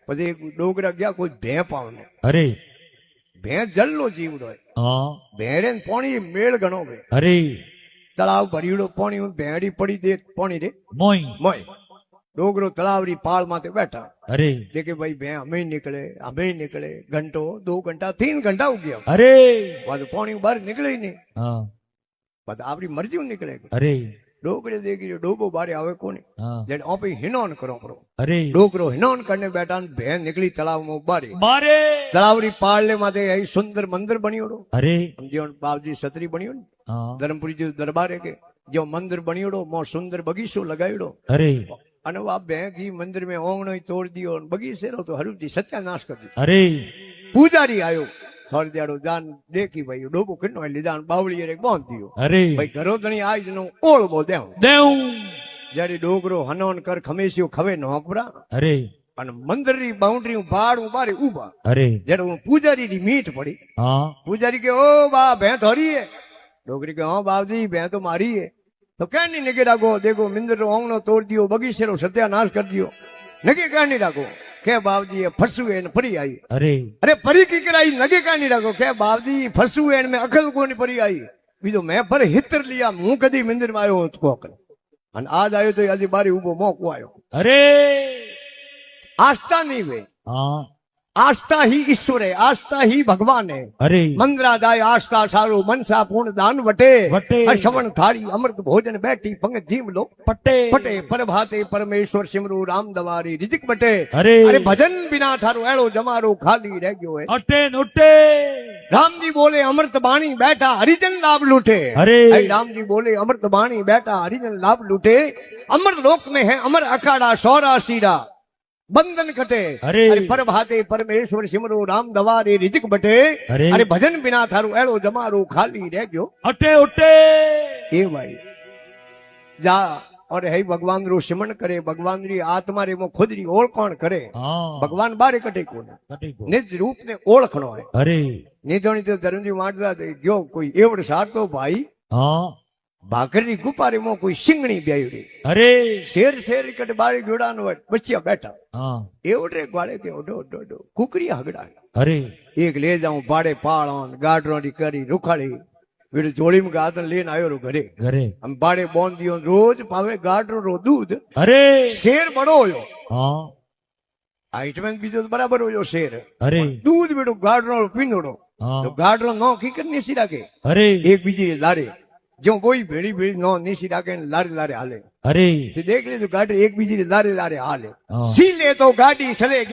પછી એક ડોગરા ગયા કોઈ ભે પાવને અરે ભે જલ્લો જીવડો હોય હા ભેરે ને પાણી મેળ ગણો બે અરે તળાવ ભર્યુડો પાણી ભેડી પડી દે પાણી રે મોય મોય ડોગરો તળાવરી પાળ માથે બેઠા અરે દેખે ભાઈ ભે અમે નીકળે ઘંટો 2 ઘंटा 3 घंटा हो गया અરે પાછું પાણી બહાર નીકળે નહીં હા પાછું આપણી મરજી નીકળે અરે ડોગરે દેખી ડોબો બારે આવે કોને હા જેને ઓપે હિનોન કરો અરે ડોગરો હિનોન કરીને બેઠા ને ભે નીકળી તળાવમાં બારે બારે તળાવરી પાળને માથે અહીં સુંદર મંદિર બન્યોડો અરે સમજ્યો ને બાપજી છત્રી બન્યો ને હા ધરમપુરી જે દરબારે કે જો મંદિર બન્યોડો મો સુંદર બગીચો લગાવ્યો અરે અને આ બે ઘી મંદિર में ઓંગણો તોડ દિયો ને બગીચે રો તો હરુજી સત્યાનાશ કરી દીધો અરે પૂજારી આવ્યો થોડી દેડો જાન દેખી ભાઈ ડોબો કેટલો લીધા ને બાવળી રે બાંધ દિયો અરે ભાઈ ઘરો ધણી આજ નો ઓળબો દેવ દેવ જયારે ડોગરો હનોન કર ખમેસ્યો ખવે નોકરા અરે અને મંદિર ની બાઉન્ડ્રી ભાડ બારે ઉભા અરે જયારે હું પૂજારી ની મીઠ પડી હા પૂજારી કે ઓ બા ભેં ધોરી है डोगरी के हाँ बाबजी भैं तो मारी है तो क्या नहीं नगे राखो देखो मिंदर ओंगनो तोड़ दियो बगीचे रो सत्यानाश कर दियो नगे क्या नहीं राखो क्या बाबजी फसू है फरी आई अरे परी की कराई नगे क्या नहीं राखो क्या बाबजी फसू है में अकल को नहीं परी आई बीजो मैं पर हितर लिया मुंह कदी मिंदर में आयो को अकल अन आज आयो तो आज बारी उबो मोको आयो अरे आस्था नहीं वे हाँ आस्था ही ईश्वर है आस्था ही भगवान है अरे मंदरा दाय आस्था सारो मनसा पूर्ण दान वटे वटे। श्रवण थारी अमृत भोजन बैठी पंग जीव लो पट्टे पटे पर भाते परमेश्वर सिमरू राम दवारी रिजिक बटे अरे भजन बिना थारो एड़ो जमारो खाली रह गयो है अटे नोटे राम जी बोले अमृत बाणी बैठा हरिजन लाभ लूटे अरे राम जी बोले अमृत बाणी बैठा हरिजन लाभ लूटे अमृत लोक में है अमर अखाड़ा सौरा सीरा बंधन कटे अरे पर भाते परमेश्वर सिमरो राम दवारे रिजिक बटे अरे भजन बिना थारू एड़ो जमारो खाली रह गयो अटे उटे ए भाई जा और हे भगवान रो सिमरण करे भगवान री आत्मा रे मो खुद री ओळखाण करे हाँ भगवान बारे कटे कोने कटे को निज रूप ने ओळखणो है अरे निजोणी तो धर्मजी मारदा गयो कोई एवड सारतो भाई हाँ भाकरी गुपारे मो कोई सिंगणी ब्यायुडी अरे शेर शेर कट बारे जोड़ानो बच्चिया बैठा हाँ एवडे ग्वाले के ओडो ओडो ओडो कुकरी हगड़ा अरे एक ले जाऊं बाड़े पाळोन गाडरो री करी रुखाड़ी वीड जोड़ी में गादन लेन आयो रो घरे घरे हम बाड़े बोन दियो रोज पावे गाडरो रो दूध अरे शेर बड़ो होयो हाँ हाइट में बीजो तो बराबर होयो शेर अरे दूध वीडो गाडरो पीनोड़ो हाँ तो गाडरो नो की कर निसी राखे अरे एक बीजी लारे जो कोई भेड़ी भेड़ी नो निसी राखे लारे लारे हाले अरे देख ले तो गाड़ी एक बीजी लारे लारे हाले हाँ। सी ले तो गाड़ी चले